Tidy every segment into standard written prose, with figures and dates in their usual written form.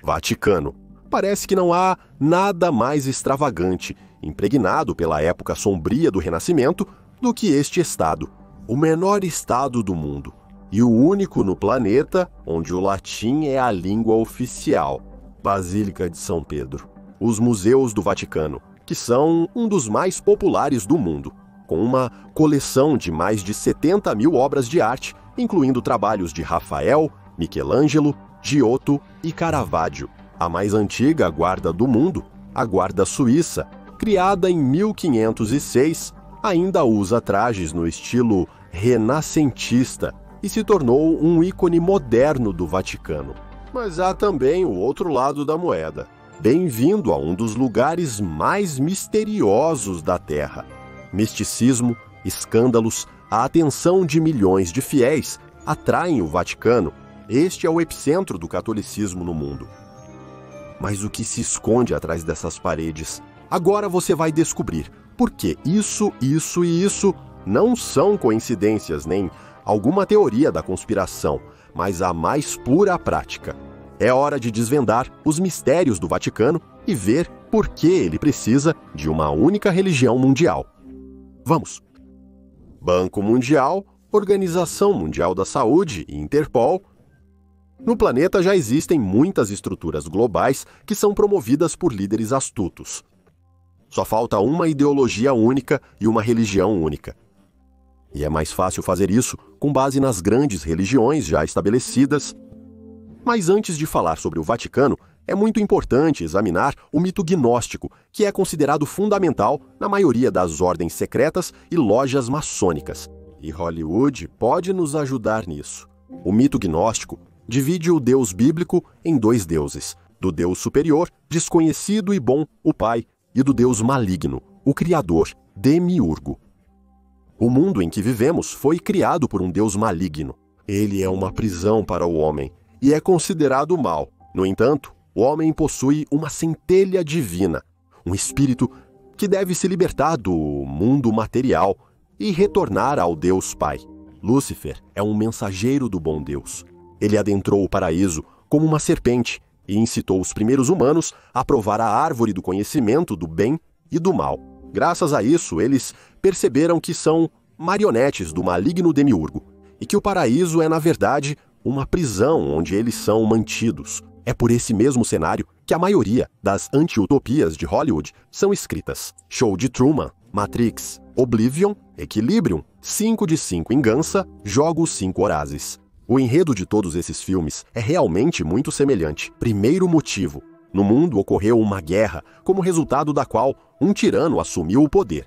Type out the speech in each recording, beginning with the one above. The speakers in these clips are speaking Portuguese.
Vaticano. Parece que não há nada mais extravagante, impregnado pela época sombria do Renascimento, do que este estado. O menor estado do mundo, e o único no planeta onde o latim é a língua oficial. Basílica de São Pedro. Os museus do Vaticano, que são um dos mais populares do mundo, com uma coleção de mais de 70 mil obras de arte, incluindo trabalhos de Rafael, Michelangelo, Giotto e Caravaggio. A mais antiga guarda do mundo, a Guarda Suíça, criada em 1506, ainda usa trajes no estilo renascentista e se tornou um ícone moderno do Vaticano. Mas há também o outro lado da moeda. Bem-vindo a um dos lugares mais misteriosos da Terra. Misticismo, escândalos, a atenção de milhões de fiéis atraem o Vaticano. Este é o epicentro do catolicismo no mundo. Mas o que se esconde atrás dessas paredes? Agora você vai descobrir, porque isso e isso não são coincidências nem alguma teoria da conspiração, mas a mais pura prática. É hora de desvendar os mistérios do Vaticano e ver por que ele precisa de uma única religião mundial. Vamos! Banco Mundial, Organização Mundial da Saúde e Interpol. No planeta já existem muitas estruturas globais que são promovidas por líderes astutos. Só falta uma ideologia única e uma religião única. E é mais fácil fazer isso com base nas grandes religiões já estabelecidas. Mas antes de falar sobre o Vaticano, é muito importante examinar o mito gnóstico, que é considerado fundamental na maioria das ordens secretas e lojas maçônicas. E Hollywood pode nos ajudar nisso. O mito gnóstico divide o Deus bíblico em dois deuses: do Deus superior, desconhecido e bom, o Pai, e do Deus maligno, o Criador, Demiurgo. O mundo em que vivemos foi criado por um Deus maligno. Ele é uma prisão para o homem e é considerado mal. No entanto, o homem possui uma centelha divina, um espírito que deve se libertar do mundo material e retornar ao Deus Pai. Lúcifer é um mensageiro do bom Deus. Ele adentrou o paraíso como uma serpente e incitou os primeiros humanos a provar a árvore do conhecimento do bem e do mal. Graças a isso, eles perceberam que são marionetes do maligno Demiurgo e que o paraíso é, na verdade, uma prisão onde eles são mantidos. É por esse mesmo cenário que a maioria das anti-utopias de Hollywood são escritas. Show de Truman, Matrix, Oblivion, Equilibrium, 5 de 5 em Gansa, Jogos 5 Horazes. O enredo de todos esses filmes é realmente muito semelhante. Primeiro motivo: no mundo ocorreu uma guerra, como resultado da qual um tirano assumiu o poder.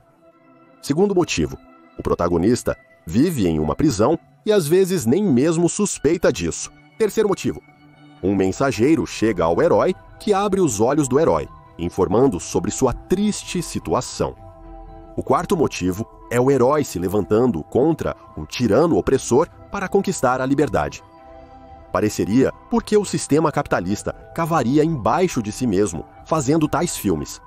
Segundo motivo: o protagonista vive em uma prisão e às vezes nem mesmo suspeita disso. Terceiro motivo: um mensageiro chega ao herói que abre os olhos do herói, informando sobre sua triste situação. O quarto motivo é o herói se levantando contra um tirano opressor para conquistar a liberdade. Pareceria porque o sistema capitalista cavaria embaixo de si mesmo, fazendo tais filmes.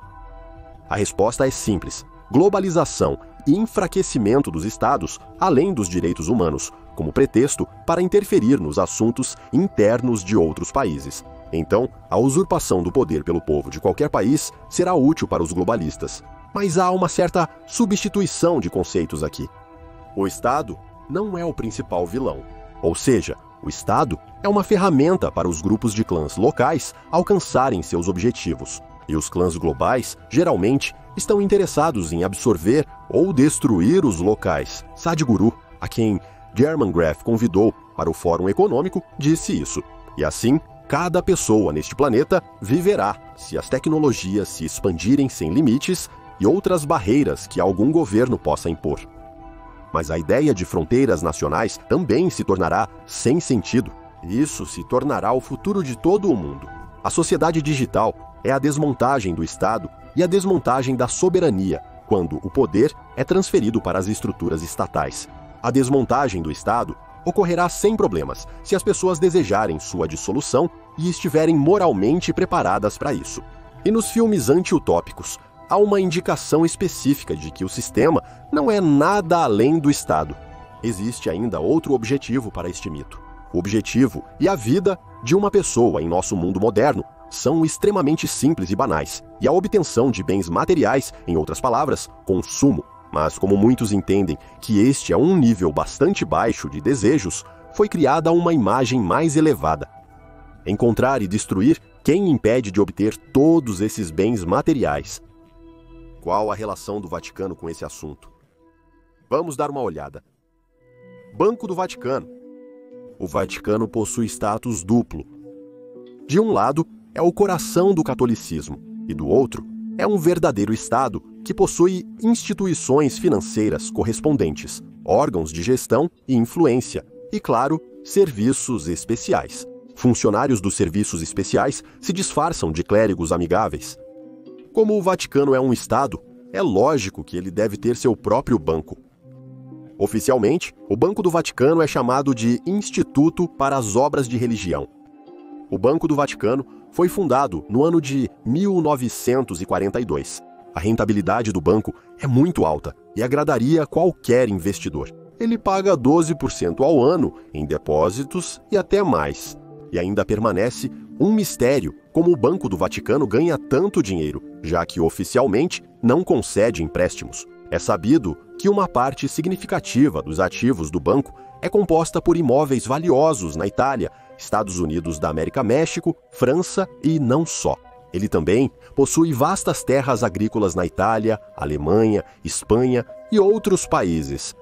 A resposta é simples: globalização e enfraquecimento dos estados, além dos direitos humanos, como pretexto para interferir nos assuntos internos de outros países. Então, a usurpação do poder pelo povo de qualquer país será útil para os globalistas. Mas há uma certa substituição de conceitos aqui. O Estado não é o principal vilão. Ou seja, o Estado é uma ferramenta para os grupos de clãs locais alcançarem seus objetivos. E os clãs globais, geralmente, estão interessados em absorver ou destruir os locais. Sadhguru, a quem German Graf convidou para o Fórum Econômico, disse isso. E assim, cada pessoa neste planeta viverá se as tecnologias se expandirem sem limites e outras barreiras que algum governo possa impor. Mas a ideia de fronteiras nacionais também se tornará sem sentido. Isso se tornará o futuro de todo o mundo. A sociedade digital é a desmontagem do Estado e a desmontagem da soberania, quando o poder é transferido para as estruturas estatais. A desmontagem do Estado ocorrerá sem problemas, se as pessoas desejarem sua dissolução e estiverem moralmente preparadas para isso. E nos filmes anti-utópicos, há uma indicação específica de que o sistema não é nada além do Estado. Existe ainda outro objetivo para este mito. O objetivo e a vida de uma pessoa em nosso mundo moderno são extremamente simples e banais, e a obtenção de bens materiais, em outras palavras, consumo. Mas como muitos entendem que este é um nível bastante baixo de desejos, foi criada uma imagem mais elevada. Encontrar e destruir quem impede de obter todos esses bens materiais. Qual a relação do Vaticano com esse assunto? Vamos dar uma olhada. Banco do Vaticano. O Vaticano possui status duplo. De um lado, é o coração do catolicismo, e do outro, é um verdadeiro Estado que possui instituições financeiras correspondentes, órgãos de gestão e influência, e, claro, serviços especiais. Funcionários dos serviços especiais se disfarçam de clérigos amigáveis. Como o Vaticano é um Estado, é lógico que ele deve ter seu próprio banco. Oficialmente, o Banco do Vaticano é chamado de Instituto para as Obras de Religião. O Banco do Vaticano foi fundado no ano de 1942. A rentabilidade do banco é muito alta e agradaria qualquer investidor. Ele paga 12% ao ano em depósitos e até mais. E ainda permanece um mistério como o Banco do Vaticano ganha tanto dinheiro, já que oficialmente não concede empréstimos. É sabido que uma parte significativa dos ativos do banco é composta por imóveis valiosos na Itália, Estados Unidos da América, México, França e não só. Ele também possui vastas terras agrícolas na Itália, Alemanha, Espanha e outros países.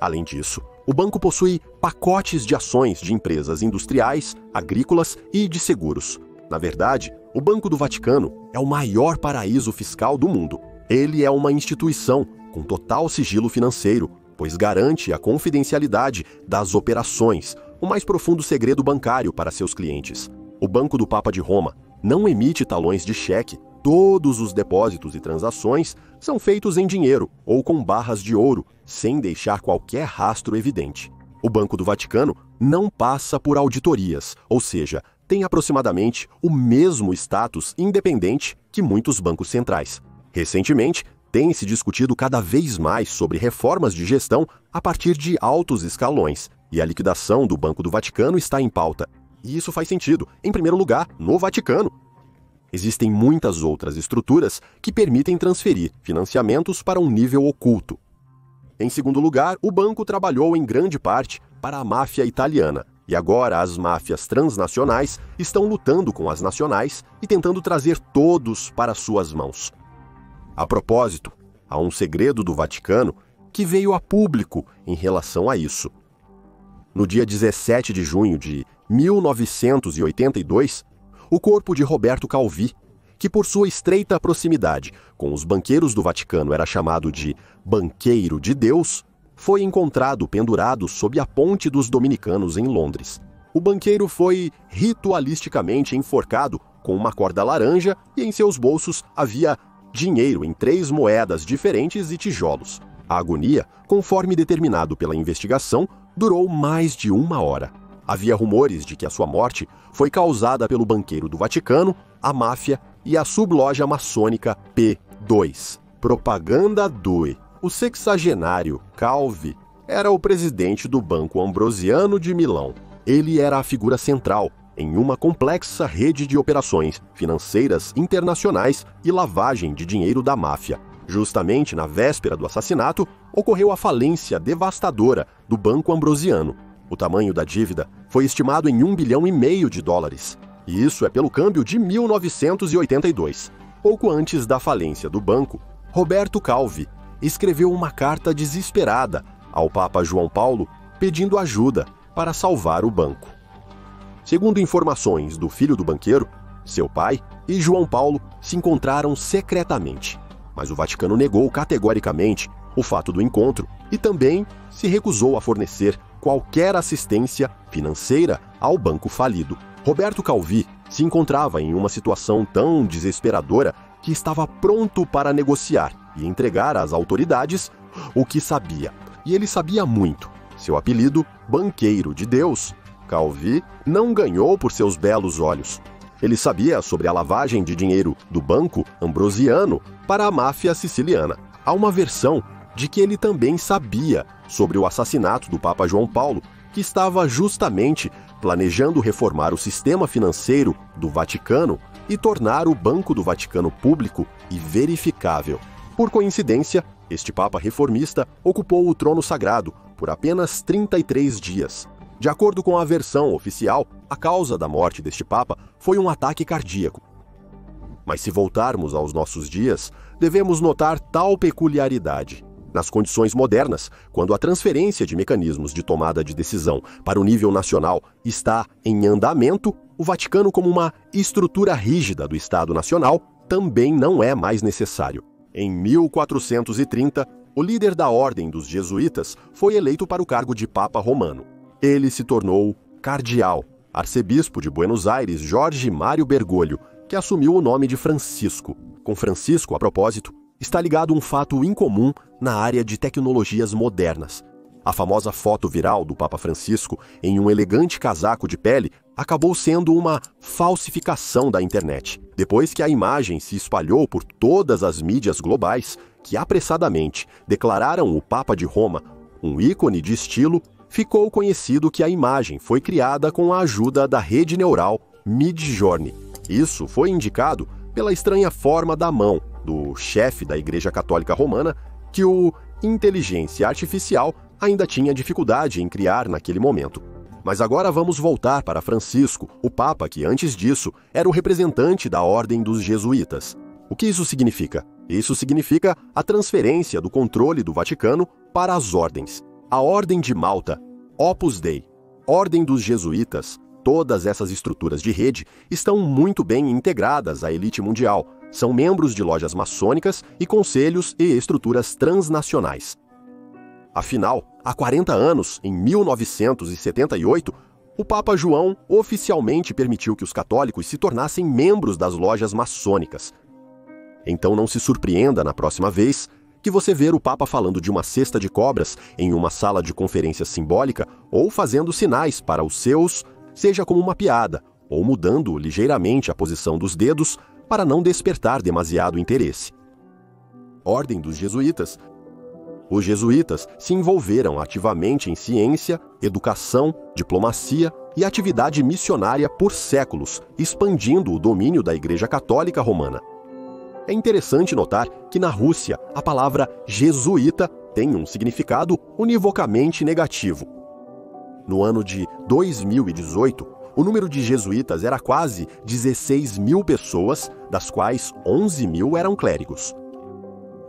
Além disso, o banco possui pacotes de ações de empresas industriais, agrícolas e de seguros. Na verdade, o Banco do Vaticano é o maior paraíso fiscal do mundo. Ele é uma instituição com total sigilo financeiro, pois garante a confidencialidade das operações, o mais profundo segredo bancário para seus clientes. O Banco do Papa de Roma não emite talões de cheque. Todos os depósitos e transações são feitos em dinheiro ou com barras de ouro, sem deixar qualquer rastro evidente. O Banco do Vaticano não passa por auditorias, ou seja, tem aproximadamente o mesmo status independente que muitos bancos centrais. Recentemente, tem se discutido cada vez mais sobre reformas de gestão a partir de altos escalões, e a liquidação do Banco do Vaticano está em pauta. E isso faz sentido, em primeiro lugar, no Vaticano. Existem muitas outras estruturas que permitem transferir financiamentos para um nível oculto. Em segundo lugar, o banco trabalhou em grande parte para a máfia italiana, e agora as máfias transnacionais estão lutando com as nacionais e tentando trazer todos para suas mãos. A propósito, há um segredo do Vaticano que veio a público em relação a isso. No dia 17 de junho de 1982, o corpo de Roberto Calvi, que por sua estreita proximidade com os banqueiros do Vaticano era chamado de Banqueiro de Deus, foi encontrado pendurado sob a Ponte dos Dominicanos em Londres. O banqueiro foi ritualisticamente enforcado com uma corda laranja e em seus bolsos havia dinheiro em 3 moedas diferentes e tijolos. A agonia, conforme determinado pela investigação, durou mais de 1 hora. Havia rumores de que a sua morte foi causada pelo banqueiro do Vaticano, a máfia e a subloja maçônica P2. Propaganda Due. O sexagenário Calvi era o presidente do Banco Ambrosiano de Milão. Ele era a figura central em uma complexa rede de operações financeiras internacionais e lavagem de dinheiro da máfia. Justamente na véspera do assassinato, ocorreu a falência devastadora do Banco Ambrosiano. O tamanho da dívida foi estimado em $1,5 bilhão de dólares. E isso é pelo câmbio de 1982. Pouco antes da falência do banco, Roberto Calvi escreveu uma carta desesperada ao Papa João Paulo pedindo ajuda para salvar o banco. Segundo informações do filho do banqueiro, seu pai e João Paulo se encontraram secretamente, mas o Vaticano negou categoricamente o fato do encontro e também se recusou a fornecer qualquer assistência financeira ao banco falido. Roberto Calvi se encontrava em uma situação tão desesperadora que estava pronto para negociar e entregar às autoridades o que sabia. E ele sabia muito. Seu apelido, Banqueiro de Deus, Calvi não ganhou por seus belos olhos. Ele sabia sobre a lavagem de dinheiro do Banco Ambrosiano para a máfia siciliana. Há uma versão de que ele também sabia sobre o assassinato do Papa João Paulo, que estava justamente planejando reformar o sistema financeiro do Vaticano e tornar o Banco do Vaticano público e verificável. Por coincidência, este Papa reformista ocupou o trono sagrado por apenas 33 dias. De acordo com a versão oficial, a causa da morte deste Papa foi um ataque cardíaco. Mas se voltarmos aos nossos dias, devemos notar tal peculiaridade. Nas condições modernas, quando a transferência de mecanismos de tomada de decisão para o nível nacional está em andamento, o Vaticano, como uma estrutura rígida do Estado Nacional, também não é mais necessário. Em 1430, o líder da Ordem dos Jesuítas foi eleito para o cargo de Papa Romano. Ele se tornou cardeal, arcebispo de Buenos Aires, Jorge Mário Bergoglio, que assumiu o nome de Francisco. Com Francisco, a propósito, está ligado um fato incomum na área de tecnologias modernas. A famosa foto viral do Papa Francisco em um elegante casaco de pele acabou sendo uma falsificação da internet, depois que a imagem se espalhou por todas as mídias globais, que apressadamente declararam o Papa de Roma um ícone de estilo. Ficou conhecido que a imagem foi criada com a ajuda da rede neural Midjourney. Isso foi indicado pela estranha forma da mão do chefe da Igreja Católica Romana, que o inteligência artificial ainda tinha dificuldade em criar naquele momento. Mas agora vamos voltar para Francisco, o Papa que antes disso era o representante da Ordem dos Jesuítas. O que isso significa? Isso significa a transferência do controle do Vaticano para as ordens. A Ordem de Malta, Opus Dei, Ordem dos Jesuítas, todas essas estruturas de rede estão muito bem integradas à elite mundial. São membros de lojas maçônicas e conselhos e estruturas transnacionais. Afinal, há 40 anos, em 1978, o Papa João oficialmente permitiu que os católicos se tornassem membros das lojas maçônicas. Então não se surpreenda na próxima vez que você ver o Papa falando de uma cesta de cobras em uma sala de conferência simbólica ou fazendo sinais para os seus, seja como uma piada, ou mudando ligeiramente a posição dos dedos para não despertar demasiado interesse. Ordem dos Jesuítas. Os jesuítas se envolveram ativamente em ciência, educação, diplomacia e atividade missionária por séculos, expandindo o domínio da Igreja Católica Romana. É interessante notar que na Rússia a palavra jesuíta tem um significado univocamente negativo. No ano de 2018, o número de jesuítas era quase 16 mil pessoas, das quais 11 mil eram clérigos.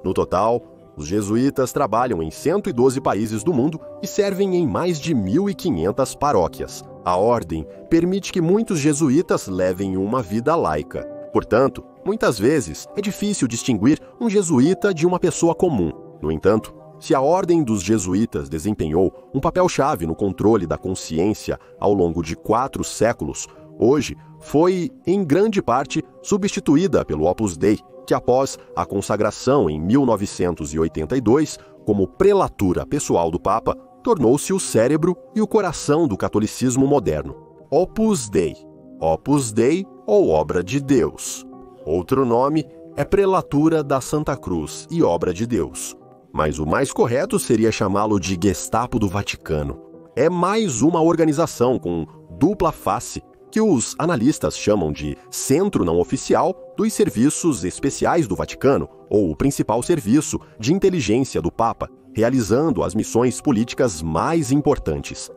No total, os jesuítas trabalham em 112 países do mundo e servem em mais de 1.500 paróquias. A ordem permite que muitos jesuítas levem uma vida laica. Portanto, muitas vezes é difícil distinguir um jesuíta de uma pessoa comum. No entanto, se a Ordem dos Jesuítas desempenhou um papel-chave no controle da consciência ao longo de 4 séculos, hoje foi, em grande parte, substituída pelo Opus Dei, que após a consagração em 1982 como prelatura pessoal do Papa, tornou-se o cérebro e o coração do catolicismo moderno. Opus Dei. Opus Dei ou Obra de Deus. Outro nome é Prelatura da Santa Cruz e Obra de Deus. Mas o mais correto seria chamá-lo de Gestapo do Vaticano. É mais uma organização com dupla face, que os analistas chamam de Centro Não Oficial dos Serviços Especiais do Vaticano, ou o principal serviço de inteligência do Papa, realizando as missões políticas mais importantes.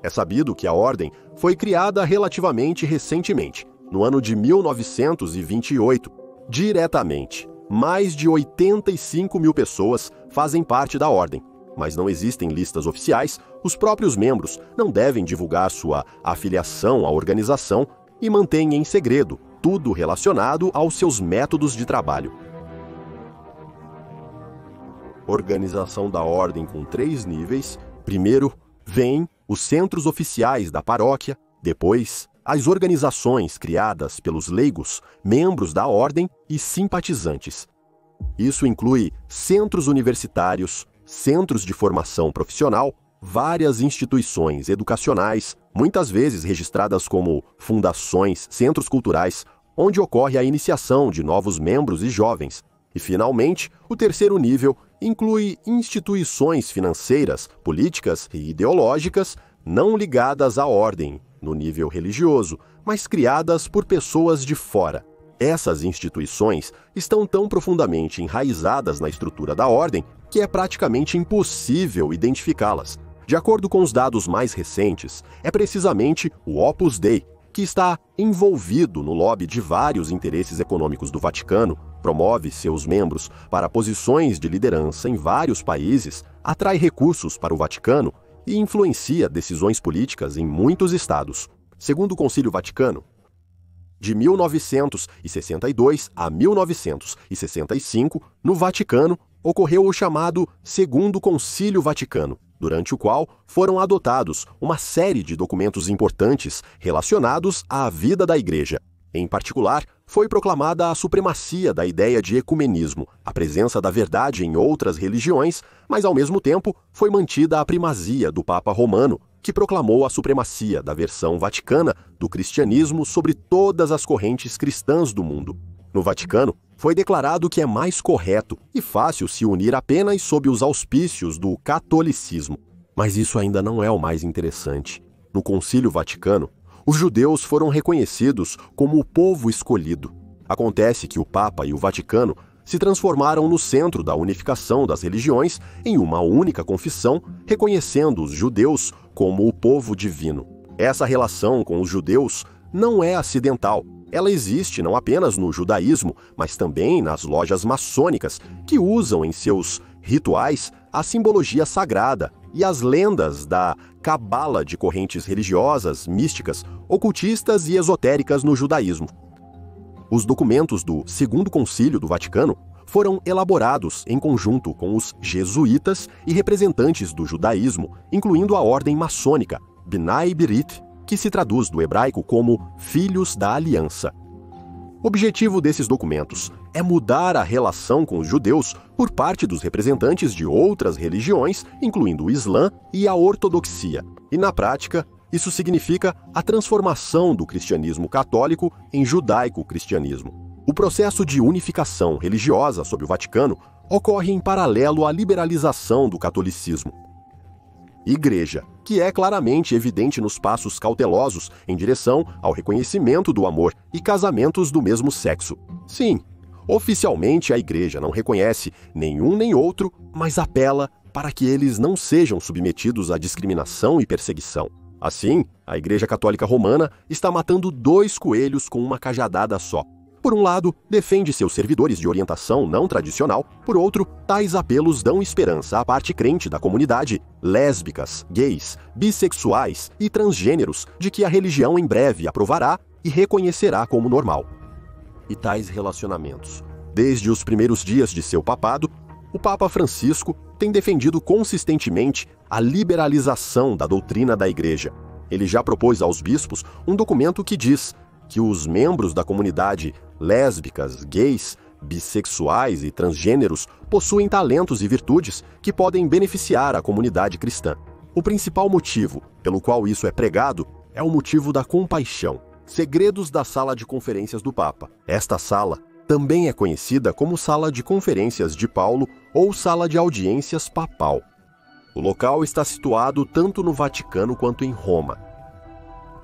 É sabido que a ordem foi criada relativamente recentemente, no ano de 1928, diretamente. Mais de 85 mil pessoas fazem parte da ordem, mas não existem listas oficiais, os próprios membros não devem divulgar sua afiliação à organização e mantêm em segredo tudo relacionado aos seus métodos de trabalho. Organização da ordem com 3 níveis. Primeiro, vêm os centros oficiais da paróquia, depois as organizações criadas pelos leigos, membros da ordem e simpatizantes. Isso inclui centros universitários, centros de formação profissional, várias instituições educacionais, muitas vezes registradas como fundações, centros culturais, onde ocorre a iniciação de novos membros e jovens. E, finalmente, o terceiro nível inclui instituições financeiras, políticas e ideológicas não ligadas à ordem, no nível religioso, mas criadas por pessoas de fora. Essas instituições estão tão profundamente enraizadas na estrutura da ordem que é praticamente impossível identificá-las. De acordo com os dados mais recentes, é precisamente o Opus Dei, que está envolvido no lobby de vários interesses econômicos do Vaticano, promove seus membros para posições de liderança em vários países, atrai recursos para o Vaticano e influencia decisões políticas em muitos estados. Segundo o Concílio Vaticano, de 1962 a 1965, no Vaticano, ocorreu o chamado Segundo Concílio Vaticano, durante o qual foram adotados uma série de documentos importantes relacionados à vida da Igreja. Em particular, foi proclamada a supremacia da ideia de ecumenismo, a presença da verdade em outras religiões, mas ao mesmo tempo foi mantida a primazia do Papa Romano, que proclamou a supremacia da versão vaticana do cristianismo sobre todas as correntes cristãs do mundo. No Vaticano, foi declarado que é mais correto e fácil se unir apenas sob os auspícios do catolicismo. Mas isso ainda não é o mais interessante. No Concílio Vaticano, os judeus foram reconhecidos como o povo escolhido. Acontece que o Papa e o Vaticano se transformaram no centro da unificação das religiões em uma única confissão, reconhecendo os judeus como o povo divino. Essa relação com os judeus não é acidental. Ela existe não apenas no judaísmo, mas também nas lojas maçônicas, que usam em seus rituais a simbologia sagrada e as lendas da cabala de correntes religiosas, místicas, ocultistas e esotéricas no judaísmo. Os documentos do Segundo Concílio do Vaticano foram elaborados em conjunto com os jesuítas e representantes do judaísmo, incluindo a ordem maçônica, Bnai B'rith, que se traduz do hebraico como Filhos da Aliança. O objetivo desses documentos é mudar a relação com os judeus por parte dos representantes de outras religiões, incluindo o Islã e a Ortodoxia. E, na prática, isso significa a transformação do cristianismo católico em judaico-cristianismo. O processo de unificação religiosa sob o Vaticano ocorre em paralelo à liberalização do catolicismo. Igreja, que é claramente evidente nos passos cautelosos em direção ao reconhecimento do amor e casamentos do mesmo sexo. Sim, oficialmente a Igreja não reconhece nenhum nem outro, mas apela para que eles não sejam submetidos à discriminação e perseguição. Assim, a Igreja Católica Romana está matando dois coelhos com uma cajadada só. Por um lado, defende seus servidores de orientação não tradicional. Por outro, tais apelos dão esperança à parte crente da comunidade, lésbicas, gays, bissexuais e transgêneros, de que a religião em breve aprovará e reconhecerá como normal. E tais relacionamentos. Desde os primeiros dias de seu papado, o Papa Francisco tem defendido consistentemente a liberalização da doutrina da Igreja. Ele já propôs aos bispos um documento que diz que os membros da comunidade lésbicas, gays, bissexuais e transgêneros possuem talentos e virtudes que podem beneficiar a comunidade cristã. O principal motivo pelo qual isso é pregado é o motivo da compaixão. Segredos da Sala de Conferências do Papa. Esta sala também é conhecida como Sala de Conferências de Paulo ou Sala de Audiências Papal. O local está situado tanto no Vaticano quanto em Roma.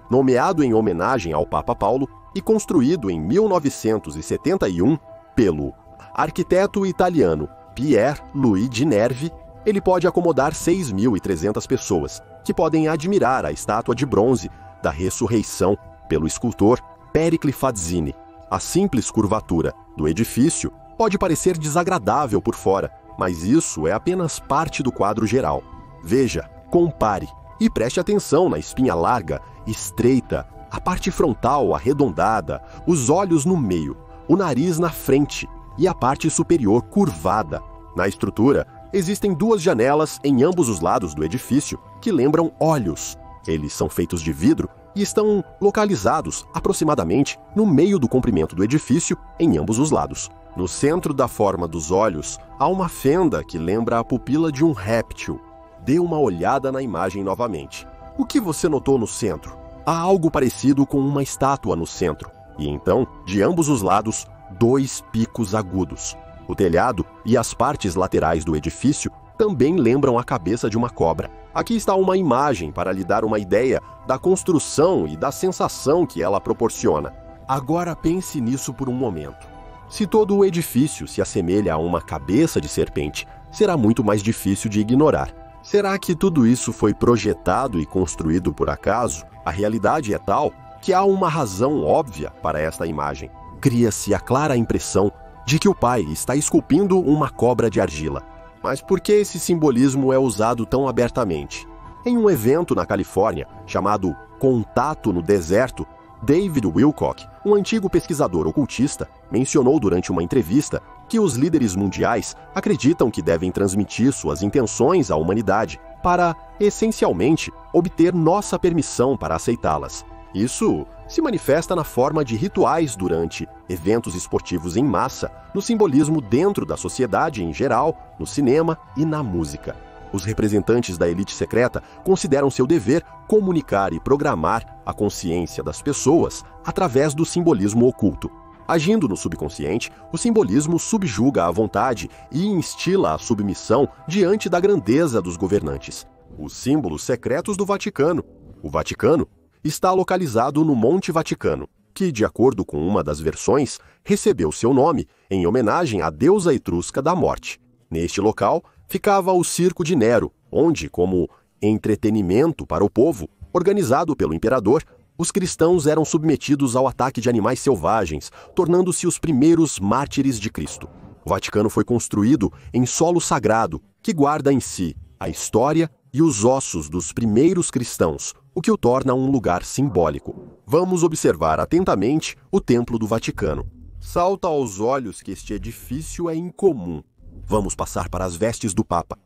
Nomeado em homenagem ao Papa Paulo e construído em 1971 pelo arquiteto italiano Pier Luigi Nervi, ele pode acomodar 6.300 pessoas, que podem admirar a estátua de bronze da ressurreição pelo escultor Pericle Fazzini. A simples curvatura do edifício pode parecer desagradável por fora, mas isso é apenas parte do quadro geral. Veja, compare e preste atenção na espinha larga, estreita, a parte frontal arredondada, os olhos no meio, o nariz na frente e a parte superior curvada. Na estrutura, existem duas janelas em ambos os lados do edifício que lembram olhos. Eles são feitos de vidro e estão localizados aproximadamente no meio do comprimento do edifício em ambos os lados. No centro da forma dos olhos, há uma fenda que lembra a pupila de um réptil. Dê uma olhada na imagem novamente. O que você notou no centro? Há algo parecido com uma estátua no centro, e então, de ambos os lados, dois picos agudos. O telhado e as partes laterais do edifício também lembram a cabeça de uma cobra. Aqui está uma imagem para lhe dar uma ideia da construção e da sensação que ela proporciona. Agora pense nisso por um momento. Se todo o edifício se assemelha a uma cabeça de serpente, será muito mais difícil de ignorar. Será que tudo isso foi projetado e construído por acaso? A realidade é tal que há uma razão óbvia para esta imagem. Cria-se a clara impressão de que o pai está esculpindo uma cobra de argila. Mas por que esse simbolismo é usado tão abertamente? Em um evento na Califórnia, chamado Contato no Deserto, David Wilcock, um antigo pesquisador ocultista, mencionou durante uma entrevista que os líderes mundiais acreditam que devem transmitir suas intenções à humanidade para, essencialmente, obter nossa permissão para aceitá-las. Isso se manifesta na forma de rituais durante eventos esportivos em massa, no simbolismo dentro da sociedade em geral, no cinema e na música. Os representantes da elite secreta consideram seu dever comunicar e programar a consciência das pessoas através do simbolismo oculto. Agindo no subconsciente, o simbolismo subjuga a vontade e instila a submissão diante da grandeza dos governantes. Os símbolos secretos do Vaticano. O Vaticano está localizado no Monte Vaticano, que, de acordo com uma das versões, recebeu seu nome em homenagem à deusa etrusca da morte. Neste local ficava o Circo de Nero, onde, como entretenimento para o povo, organizado pelo imperador, os cristãos eram submetidos ao ataque de animais selvagens, tornando-se os primeiros mártires de Cristo. O Vaticano foi construído em solo sagrado, que guarda em si a história e os ossos dos primeiros cristãos, o que o torna um lugar simbólico. Vamos observar atentamente o Templo do Vaticano. Salta aos olhos que este edifício é incomum. Vamos passar para as vestes do Papa.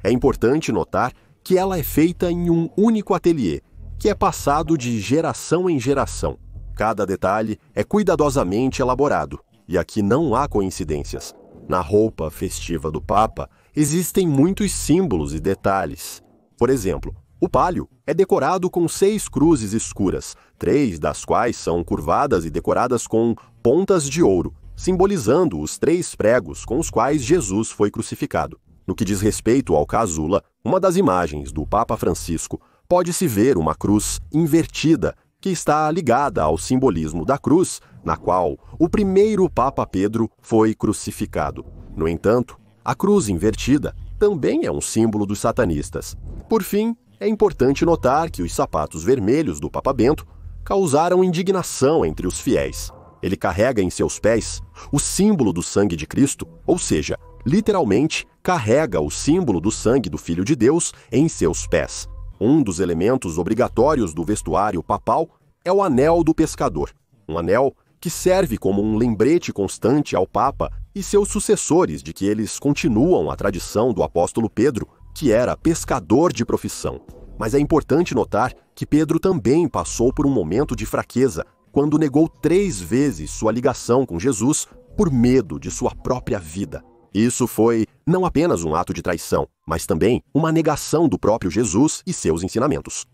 É importante notar que ela é feita em um único ateliê, que é passado de geração em geração. Cada detalhe é cuidadosamente elaborado, e aqui não há coincidências. Na roupa festiva do Papa, existem muitos símbolos e detalhes. Por exemplo, o pálio é decorado com 6 cruzes escuras, 3 das quais são curvadas e decoradas com pontas de ouro, simbolizando os 3 pregos com os quais Jesus foi crucificado. No que diz respeito ao casula, uma das imagens do Papa Francisco, pode-se ver uma cruz invertida, que está ligada ao simbolismo da cruz, na qual o primeiro Papa Pedro foi crucificado. No entanto, a cruz invertida também é um símbolo dos satanistas. Por fim, é importante notar que os sapatos vermelhos do Papa Bento causaram indignação entre os fiéis. Ele carrega em seus pés o símbolo do sangue de Cristo, ou seja, literalmente carrega o símbolo do sangue do Filho de Deus em seus pés. Um dos elementos obrigatórios do vestuário papal é o anel do pescador, um anel que serve como um lembrete constante ao Papa e seus sucessores de que eles continuam a tradição do apóstolo Pedro, que era pescador de profissão. Mas é importante notar que Pedro também passou por um momento de fraqueza, quando negou 3 vezes sua ligação com Jesus por medo de sua própria vida. Isso foi não apenas um ato de traição, mas também uma negação do próprio Jesus e seus ensinamentos.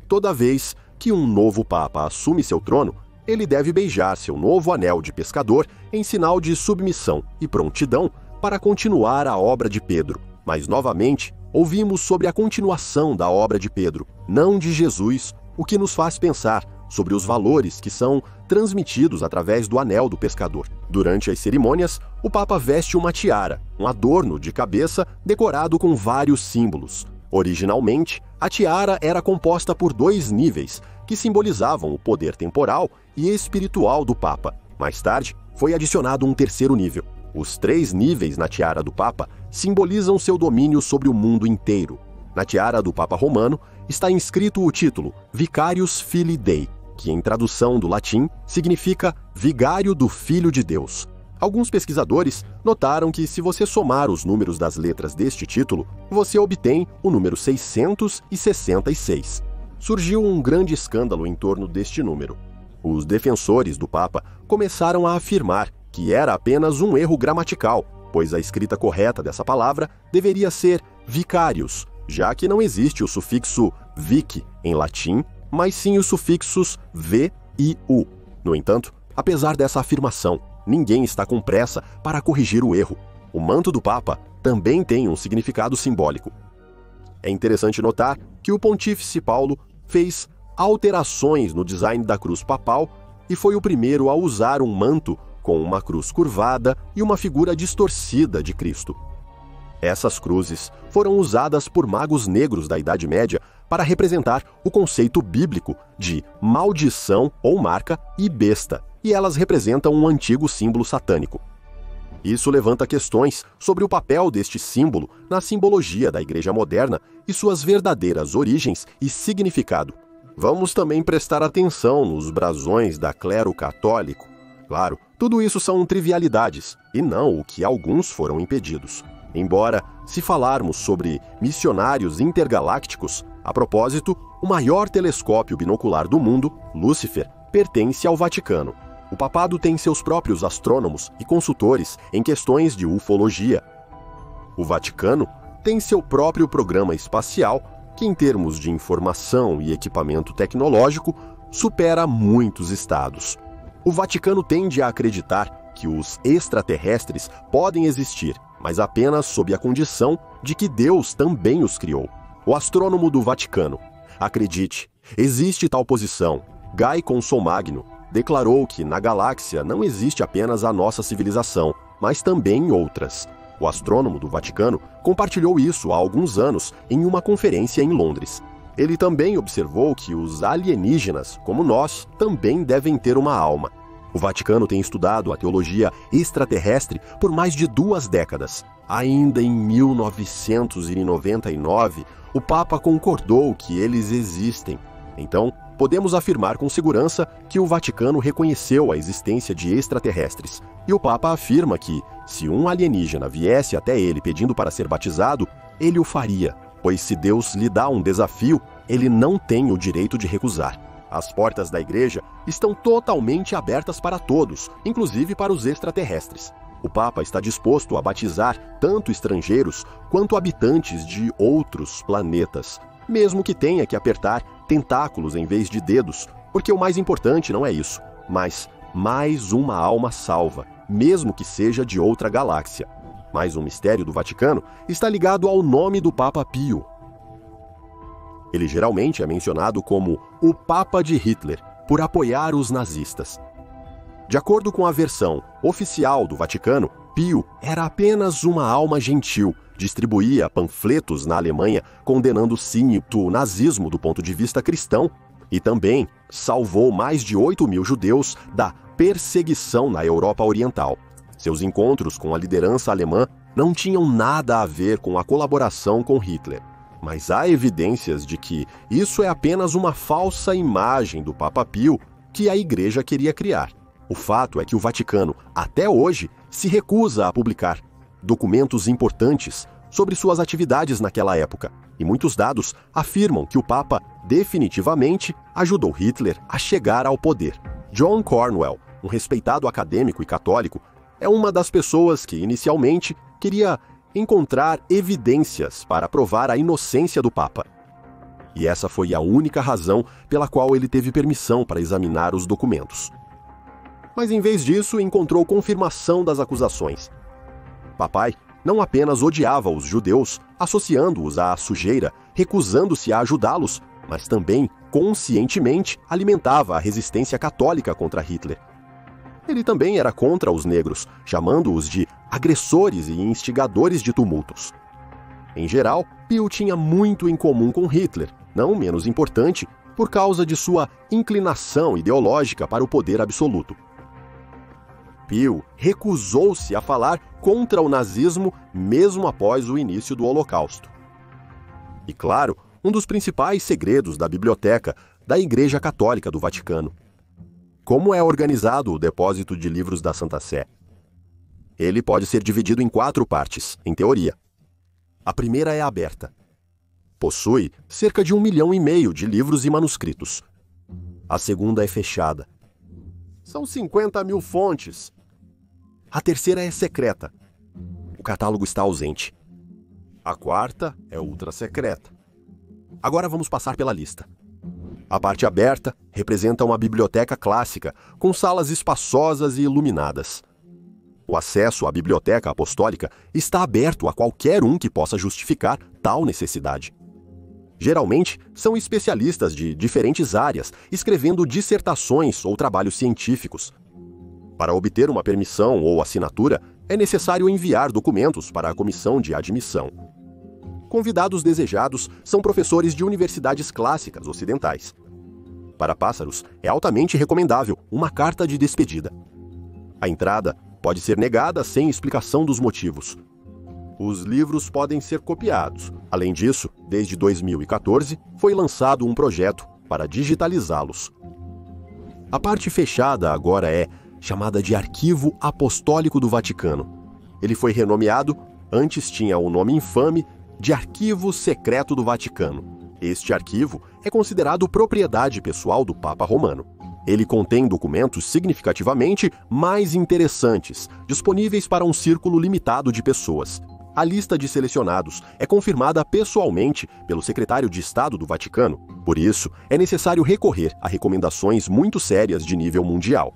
Toda vez que um novo Papa assume seu trono, ele deve beijar seu novo anel de pescador em sinal de submissão e prontidão para continuar a obra de Pedro. Mas, novamente, ouvimos sobre a continuação da obra de Pedro, não de Jesus, o que nos faz pensar sobre os valores que são transmitidos através do anel do pescador. Durante as cerimônias, o Papa veste uma tiara, um adorno de cabeça decorado com vários símbolos. Originalmente, a tiara era composta por 2 níveis, que simbolizavam o poder temporal e espiritual do Papa. Mais tarde, foi adicionado um 3º nível. Os 3 níveis na tiara do Papa simbolizam seu domínio sobre o mundo inteiro. Na tiara do Papa Romano está inscrito o título Vicarius Filii Dei, que em tradução do latim significa Vigário do Filho de Deus. Alguns pesquisadores notaram que se você somar os números das letras deste título, você obtém o número 666. Surgiu um grande escândalo em torno deste número. Os defensores do Papa começaram a afirmar que era apenas um erro gramatical, pois a escrita correta dessa palavra deveria ser vicarius, já que não existe o sufixo vic em latim, mas sim os sufixos v e u. No entanto, apesar dessa afirmação, ninguém está com pressa para corrigir o erro. O manto do Papa também tem um significado simbólico. É interessante notar que o pontífice Paulo fez alterações no design da cruz papal e foi o primeiro a usar um manto com uma cruz curvada e uma figura distorcida de Cristo. Essas cruzes foram usadas por magos negros da Idade Média para representar o conceito bíblico de maldição ou marca e besta, e elas representam um antigo símbolo satânico. Isso levanta questões sobre o papel deste símbolo na simbologia da Igreja moderna e suas verdadeiras origens e significado. Vamos também prestar atenção nos brasões da clero católico. Claro, tudo isso são trivialidades, e não o que alguns foram impedidos. Embora, se falarmos sobre missionários intergalácticos, a propósito, o maior telescópio binocular do mundo, Lúcifer, pertence ao Vaticano. O papado tem seus próprios astrônomos e consultores em questões de ufologia. O Vaticano tem seu próprio programa espacial, que em termos de informação e equipamento tecnológico, supera muitos estados. O Vaticano tende a acreditar que os extraterrestres podem existir, mas apenas sob a condição de que Deus também os criou. O astrônomo do Vaticano, acredite, existe tal posição, Guy Consolmagno, declarou que na galáxia não existe apenas a nossa civilização, mas também outras. O astrônomo do Vaticano compartilhou isso há alguns anos em uma conferência em Londres. Ele também observou que os alienígenas, como nós, também devem ter uma alma. O Vaticano tem estudado a teologia extraterrestre por mais de 2 décadas. Ainda em 1999, o Papa concordou que eles existem. Então, podemos afirmar com segurança que o Vaticano reconheceu a existência de extraterrestres. E o Papa afirma que, se um alienígena viesse até ele pedindo para ser batizado, ele o faria, pois se Deus lhe dá um desafio, ele não tem o direito de recusar. As portas da igreja estão totalmente abertas para todos, inclusive para os extraterrestres. O Papa está disposto a batizar tanto estrangeiros quanto habitantes de outros planetas, mesmo que tenha que apertar tentáculos em vez de dedos, porque o mais importante não é isso, mas mais uma alma salva, mesmo que seja de outra galáxia. Mais um mistério do Vaticano está ligado ao nome do Papa Pio. Ele geralmente é mencionado como o Papa de Hitler, por apoiar os nazistas. De acordo com a versão oficial do Vaticano, Pio era apenas uma alma gentil, distribuía panfletos na Alemanha condenando sim o nazismo do ponto de vista cristão e também salvou mais de 8.000 judeus da perseguição na Europa Oriental. Seus encontros com a liderança alemã não tinham nada a ver com a colaboração com Hitler. Mas há evidências de que isso é apenas uma falsa imagem do Papa Pio que a Igreja queria criar. O fato é que o Vaticano, até hoje, se recusa a publicar documentos importantes sobre suas atividades naquela época, e muitos dados afirmam que o Papa definitivamente ajudou Hitler a chegar ao poder. John Cornwell, um respeitado acadêmico e católico, é uma das pessoas que inicialmente queria encontrar evidências para provar a inocência do Papa. E essa foi a única razão pela qual ele teve permissão para examinar os documentos. Mas em vez disso, encontrou confirmação das acusações. Papai não apenas odiava os judeus, associando-os à sujeira, recusando-se a ajudá-los, mas também, conscientemente, alimentava a resistência católica contra Hitler. Ele também era contra os negros, chamando-os de agressores e instigadores de tumultos. Em geral, Pio tinha muito em comum com Hitler, não menos importante, por causa de sua inclinação ideológica para o poder absoluto. Pio recusou-se a falar contra o nazismo mesmo após o início do Holocausto. E claro, um dos principais segredos da biblioteca da Igreja Católica do Vaticano. Como é organizado o depósito de livros da Santa Sé? Ele pode ser dividido em 4 partes, em teoria. A primeira é aberta. Possui cerca de 1,5 milhão de livros e manuscritos. A segunda é fechada. São 50.000 fontes. A terceira é secreta. O catálogo está ausente. A quarta é ultra secreta. Agora vamos passar pela lista. A parte aberta representa uma biblioteca clássica, com salas espaçosas e iluminadas. O acesso à biblioteca apostólica está aberto a qualquer um que possa justificar tal necessidade. Geralmente, são especialistas de diferentes áreas, escrevendo dissertações ou trabalhos científicos. Para obter uma permissão ou assinatura, é necessário enviar documentos para a comissão de admissão. Convidados desejados são professores de universidades clássicas ocidentais. Para pássaros, é altamente recomendável uma carta de despedida. A entrada pode ser negada sem explicação dos motivos. Os livros podem ser copiados. Além disso, desde 2014, foi lançado um projeto para digitalizá-los. A parte fechada agora é chamada de Arquivo Apostólico do Vaticano. Ele foi renomeado, antes tinha o nome infame, de Arquivo Secreto do Vaticano. Este arquivo é considerado propriedade pessoal do Papa Romano. Ele contém documentos significativamente mais interessantes, disponíveis para um círculo limitado de pessoas. A lista de selecionados é confirmada pessoalmente pelo secretário de Estado do Vaticano. Por isso, é necessário recorrer a recomendações muito sérias de nível mundial.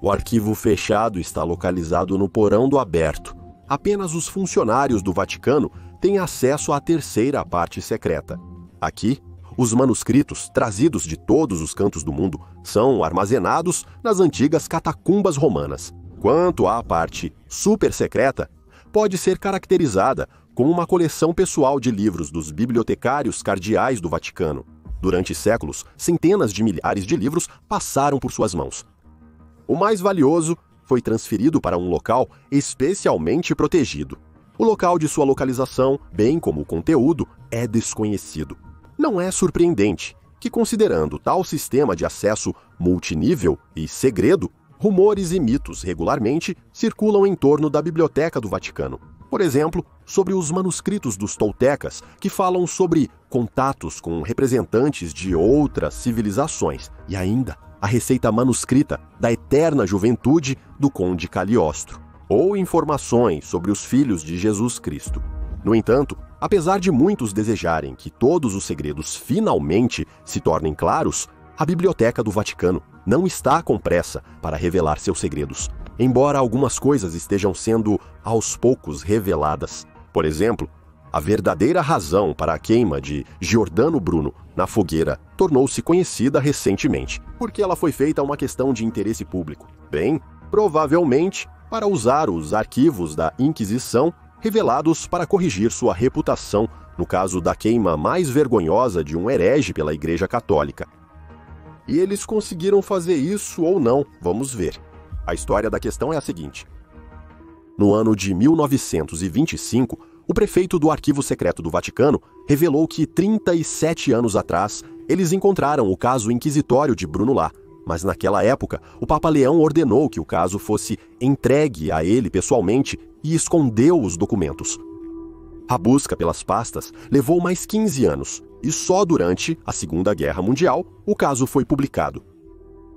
O arquivo fechado está localizado no porão do aberto. Apenas os funcionários do Vaticano têm acesso à terceira parte secreta. Aqui, os manuscritos, trazidos de todos os cantos do mundo, são armazenados nas antigas catacumbas romanas. Quanto à parte super secreta, pode ser caracterizada como uma coleção pessoal de livros dos bibliotecários cardeais do Vaticano. Durante séculos, centenas de milhares de livros passaram por suas mãos. O mais valioso foi transferido para um local especialmente protegido. O local de sua localização, bem como o conteúdo, é desconhecido. Não é surpreendente que, considerando tal sistema de acesso multinível e segredo, rumores e mitos regularmente circulam em torno da Biblioteca do Vaticano. Por exemplo, sobre os manuscritos dos toltecas, que falam sobre contatos com representantes de outras civilizações, e ainda a receita manuscrita da eterna juventude do Conde Cagliostro, ou informações sobre os filhos de Jesus Cristo. No entanto, apesar de muitos desejarem que todos os segredos finalmente se tornem claros, a Biblioteca do Vaticano não está com pressa para revelar seus segredos, embora algumas coisas estejam sendo aos poucos reveladas. Por exemplo, a verdadeira razão para a queima de Giordano Bruno na fogueira tornou-se conhecida recentemente, porque ela foi feita uma questão de interesse público. Bem, provavelmente para usar os arquivos da Inquisição revelados para corrigir sua reputação no caso da queima mais vergonhosa de um herege pela Igreja Católica. E eles conseguiram fazer isso ou não, vamos ver. A história da questão é a seguinte. No ano de 1925, o prefeito do Arquivo Secreto do Vaticano revelou que 37 anos atrás eles encontraram o caso inquisitório de Bruno Lá, mas naquela época o Papa Leão ordenou que o caso fosse entregue a ele pessoalmente e escondeu os documentos. A busca pelas pastas levou mais 15 anos e só durante a Segunda Guerra Mundial o caso foi publicado.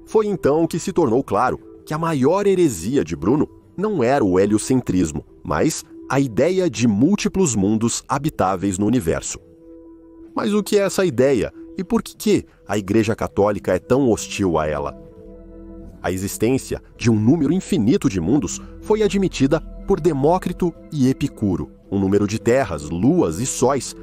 Foi então que se tornou claro que a maior heresia de Bruno não era o heliocentrismo, mas a ideia de múltiplos mundos habitáveis no universo. Mas o que é essa ideia e por que a Igreja Católica é tão hostil a ela? A existência de um número infinito de mundos foi admitida por Demócrito e Epicuro, um número de terras, luas e sóis.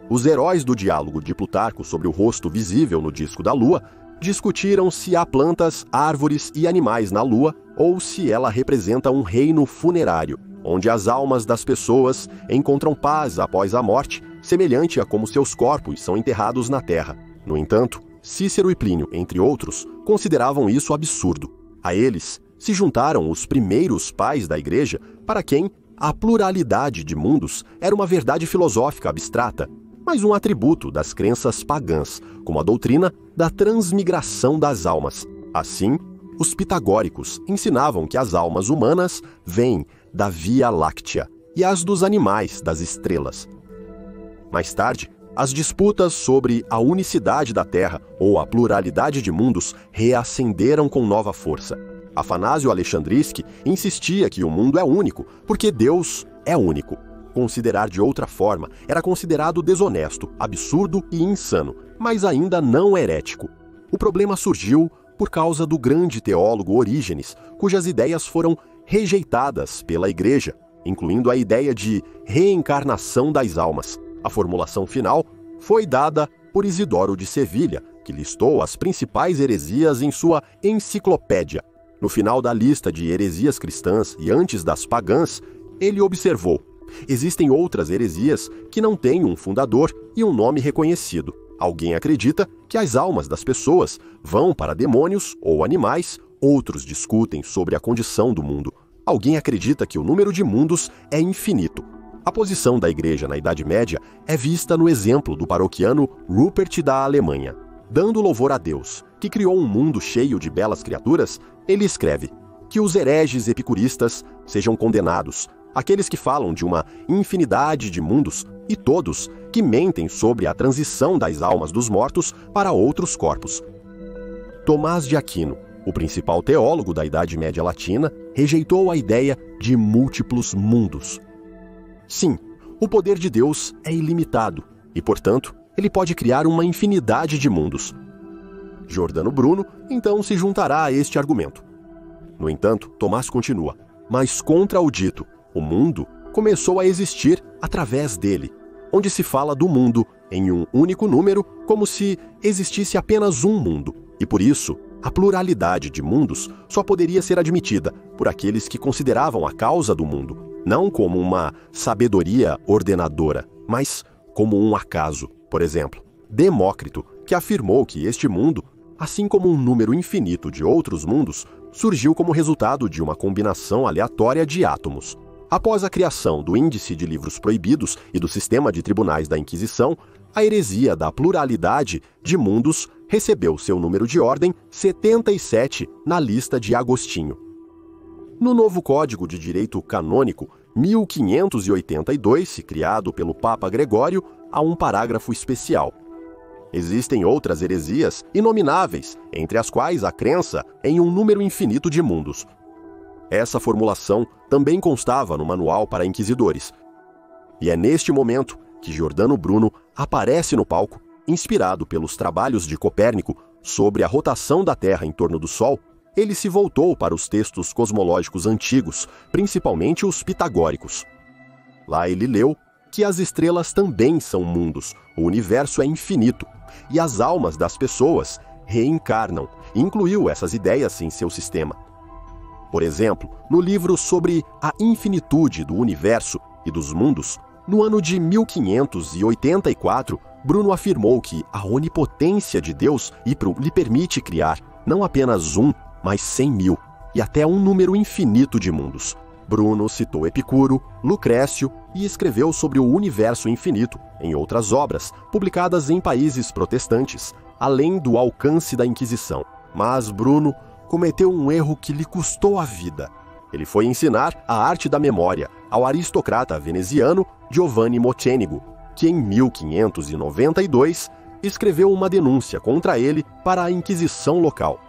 Os heróis do diálogo de Plutarco sobre o rosto visível no disco da Lua discutiram se há plantas, árvores e animais na Lua ou se ela representa um reino funerário, onde as almas das pessoas encontram paz após a morte, semelhante a como seus corpos são enterrados na terra. No entanto, Cícero e Plínio, entre outros, consideravam isso absurdo. A eles se juntaram os primeiros pais da Igreja, para quem a pluralidade de mundos era uma verdade filosófica abstrata, mas um atributo das crenças pagãs, como a doutrina da transmigração das almas. Assim, os pitagóricos ensinavam que as almas humanas vêm da Via Láctea e as dos animais das estrelas. Mais tarde, as disputas sobre a unicidade da Terra ou a pluralidade de mundos reacenderam com nova força. Afanásio Alexandriski insistia que o mundo é único, porque Deus é único. Considerar de outra forma era considerado desonesto, absurdo e insano, mas ainda não herético. O problema surgiu por causa do grande teólogo Orígenes, cujas ideias foram rejeitadas pela Igreja, incluindo a ideia de reencarnação das almas. A formulação final foi dada por Isidoro de Sevilha, que listou as principais heresias em sua enciclopédia. No final da lista de heresias cristãs e antes das pagãs, ele observou: existem outras heresias que não têm um fundador e um nome reconhecido. Alguém acredita que as almas das pessoas vão para demônios ou animais, outros discutem sobre a condição do mundo. Alguém acredita que o número de mundos é infinito. A posição da Igreja na Idade Média é vista no exemplo do paroquiano Rupert da Alemanha. Dando louvor a Deus, que criou um mundo cheio de belas criaturas, ele escreve: que os hereges epicuristas sejam condenados, aqueles que falam de uma infinidade de mundos, e todos que mentem sobre a transição das almas dos mortos para outros corpos. Tomás de Aquino, o principal teólogo da Idade Média Latina, rejeitou a ideia de múltiplos mundos. Sim, o poder de Deus é ilimitado e, portanto, ele pode criar uma infinidade de mundos. Giordano Bruno, então, se juntará a este argumento. No entanto, Tomás continua: mas contra o dito, o mundo começou a existir através dele, onde se fala do mundo em um único número como se existisse apenas um mundo, e por isso a pluralidade de mundos só poderia ser admitida por aqueles que consideravam a causa do mundo não como uma sabedoria ordenadora, mas como um acaso. Por exemplo, Demócrito, que afirmou que este mundo, assim como um número infinito de outros mundos, surgiu como resultado de uma combinação aleatória de átomos. Após a criação do Índice de Livros Proibidos e do sistema de tribunais da Inquisição, a heresia da pluralidade de mundos recebeu seu número de ordem 77 na lista de Agostinho. No novo Código de Direito Canônico, 1582, criado pelo Papa Gregório, há um parágrafo especial. Existem outras heresias inomináveis, entre as quais a crença em um número infinito de mundos. Essa formulação também constava no Manual para Inquisidores. E é neste momento que Giordano Bruno aparece no palco, inspirado pelos trabalhos de Copérnico sobre a rotação da Terra em torno do Sol. Ele se voltou para os textos cosmológicos antigos, principalmente os pitagóricos. Lá ele leu que as estrelas também são mundos, o universo é infinito, e as almas das pessoas reencarnam, e incluiu essas ideias em seu sistema. Por exemplo, no livro sobre a infinitude do universo e dos mundos, no ano de 1584, Bruno afirmou que a onipotência de Deus lhe permite criar não apenas um, mas 100.000, e até um número infinito de mundos. Bruno citou Epicuro, Lucrécio e escreveu sobre o universo infinito em outras obras, publicadas em países protestantes, além do alcance da Inquisição. Mas Bruno cometeu um erro que lhe custou a vida. Ele foi ensinar a arte da memória ao aristocrata veneziano Giovanni Mocenigo, que em 1592 escreveu uma denúncia contra ele para a Inquisição local.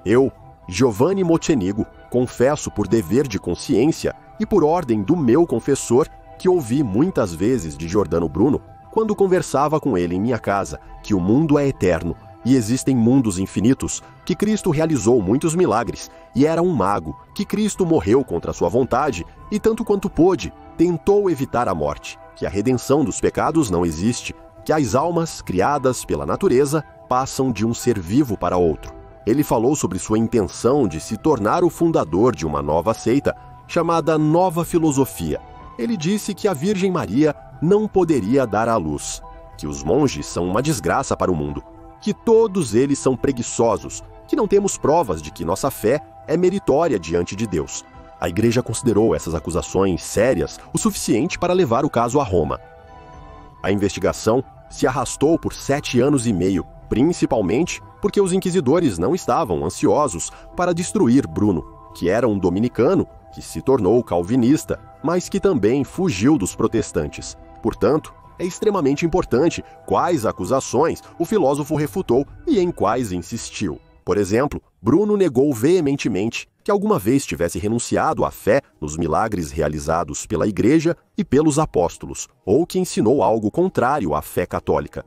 Eu, Giovanni Mocenigo, confesso por dever de consciência e por ordem do meu confessor que ouvi muitas vezes de Giordano Bruno, quando conversava com ele em minha casa, que o mundo é eterno e existem mundos infinitos, que Cristo realizou muitos milagres e era um mago, que Cristo morreu contra sua vontade e, tanto quanto pôde, tentou evitar a morte, que a redenção dos pecados não existe, que as almas criadas pela natureza passam de um ser vivo para outro. Ele falou sobre sua intenção de se tornar o fundador de uma nova seita, chamada Nova Filosofia. Ele disse que a Virgem Maria não poderia dar à luz, que os monges são uma desgraça para o mundo, que todos eles são preguiçosos, que não temos provas de que nossa fé é meritória diante de Deus. A Igreja considerou essas acusações sérias o suficiente para levar o caso a Roma. A investigação se arrastou por 7 anos e meio, principalmente porque os inquisidores não estavam ansiosos para destruir Bruno, que era um dominicano que se tornou calvinista, mas que também fugiu dos protestantes. Portanto, é extremamente importante quais acusações o filósofo refutou e em quais insistiu. Por exemplo, Bruno negou veementemente que alguma vez tivesse renunciado à fé nos milagres realizados pela Igreja e pelos apóstolos, ou que ensinou algo contrário à fé católica.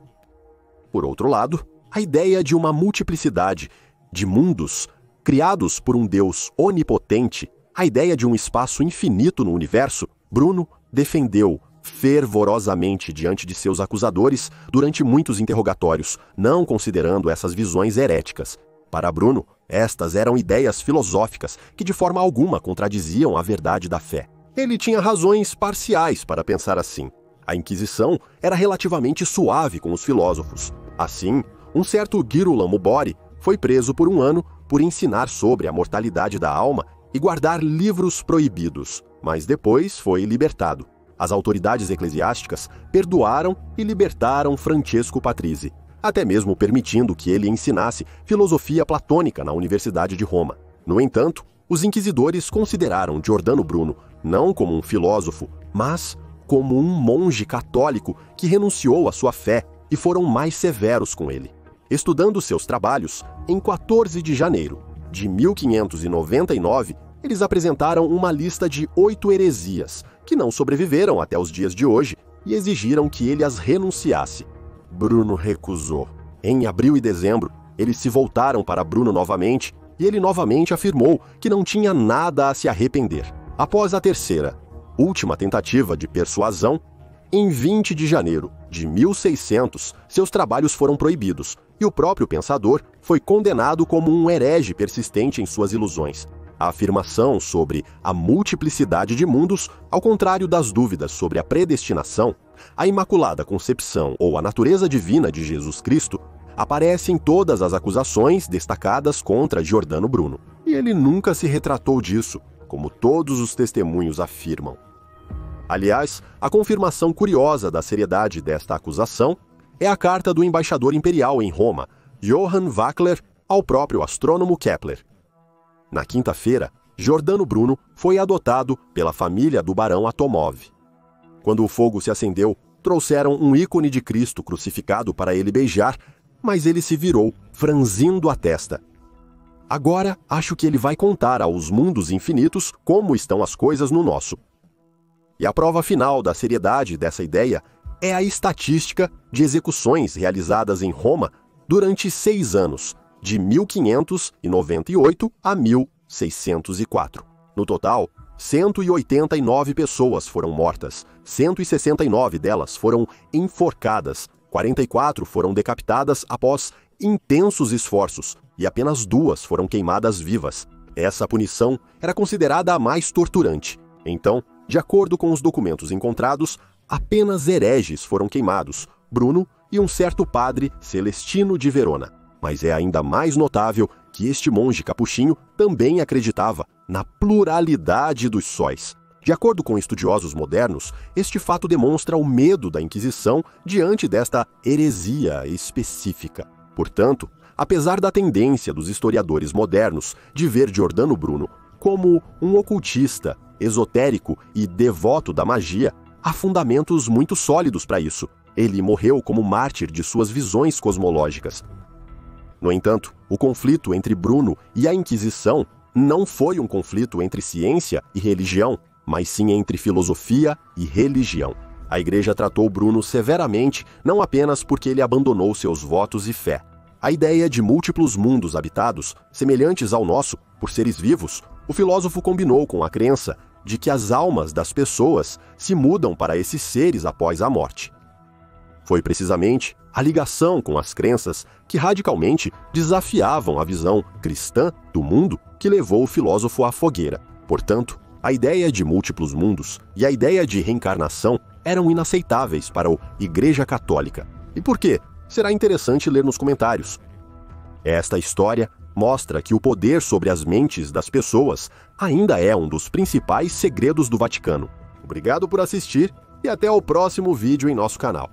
Por outro lado, a ideia de uma multiplicidade de mundos criados por um Deus onipotente A ideia de um espaço infinito no universo, Bruno defendeu fervorosamente diante de seus acusadores durante muitos interrogatórios, não considerando essas visões heréticas. Para Bruno, estas eram ideias filosóficas que de forma alguma contradiziam a verdade da fé. Ele tinha razões parciais para pensar assim. A Inquisição era relativamente suave com os filósofos. Assim, um certo Girolamo Bori foi preso por 1 ano por ensinar sobre a mortalidade da alma e guardar livros proibidos, mas depois foi libertado. As autoridades eclesiásticas perdoaram e libertaram Francesco Patrizzi, até mesmo permitindo que ele ensinasse filosofia platônica na Universidade de Roma. No entanto, os inquisidores consideraram Giordano Bruno não como um filósofo, mas como um monge católico que renunciou à sua fé e foram mais severos com ele. Estudando seus trabalhos, em 14 de janeiro de 1599, eles apresentaram uma lista de 8 heresias, que não sobreviveram até os dias de hoje, e exigiram que ele as renunciasse. Bruno recusou. Em abril e dezembro, eles se voltaram para Bruno novamente, e ele novamente afirmou que não tinha nada a se arrepender. Após a terceira, última tentativa de persuasão, em 20 de janeiro de 1600, seus trabalhos foram proibidos, e o próprio pensador foi condenado como um herege persistente em suas ilusões. A afirmação sobre a multiplicidade de mundos, ao contrário das dúvidas sobre a predestinação, a Imaculada Concepção ou a natureza divina de Jesus Cristo, aparece em todas as acusações destacadas contra Giordano Bruno. E ele nunca se retratou disso, como todos os testemunhos afirmam. Aliás, a confirmação curiosa da seriedade desta acusação é a carta do embaixador imperial em Roma, Johann Wackler, ao próprio astrônomo Kepler. Na quinta-feira, Giordano Bruno foi adotado pela família do barão Atomov. Quando o fogo se acendeu, trouxeram um ícone de Cristo crucificado para ele beijar, mas ele se virou, franzindo a testa. Agora, acho que ele vai contar aos mundos infinitos como estão as coisas no nosso. E a prova final da seriedade dessa ideia é a estatística de execuções realizadas em Roma durante 6 anos, de 1598 a 1604. No total, 189 pessoas foram mortas, 169 delas foram enforcadas, 44 foram decapitadas após intensos esforços e apenas 2 foram queimadas vivas. Essa punição era considerada a mais torturante. Então, de acordo com os documentos encontrados, apenas hereges foram queimados, Bruno e um certo padre Celestino de Verona. Mas é ainda mais notável que este monge capuchinho também acreditava na pluralidade dos sóis. De acordo com estudiosos modernos, este fato demonstra o medo da Inquisição diante desta heresia específica. Portanto, apesar da tendência dos historiadores modernos de ver Giordano Bruno como um ocultista, esotérico e devoto da magia, há fundamentos muito sólidos para isso. Ele morreu como mártir de suas visões cosmológicas. No entanto, o conflito entre Bruno e a Inquisição não foi um conflito entre ciência e religião, mas sim entre filosofia e religião. A Igreja tratou Bruno severamente, não apenas porque ele abandonou seus votos e fé. A ideia de múltiplos mundos habitados, semelhantes ao nosso, por seres vivos, o filósofo combinou com a crença de que as almas das pessoas se mudam para esses seres após a morte. Foi precisamente a ligação com as crenças que radicalmente desafiavam a visão cristã do mundo que levou o filósofo à fogueira. Portanto, a ideia de múltiplos mundos e a ideia de reencarnação eram inaceitáveis para a Igreja Católica. E por quê? Será interessante ler nos comentários. Esta história mostra que o poder sobre as mentes das pessoas ainda é um dos principais segredos do Vaticano. Obrigado por assistir e até o próximo vídeo em nosso canal.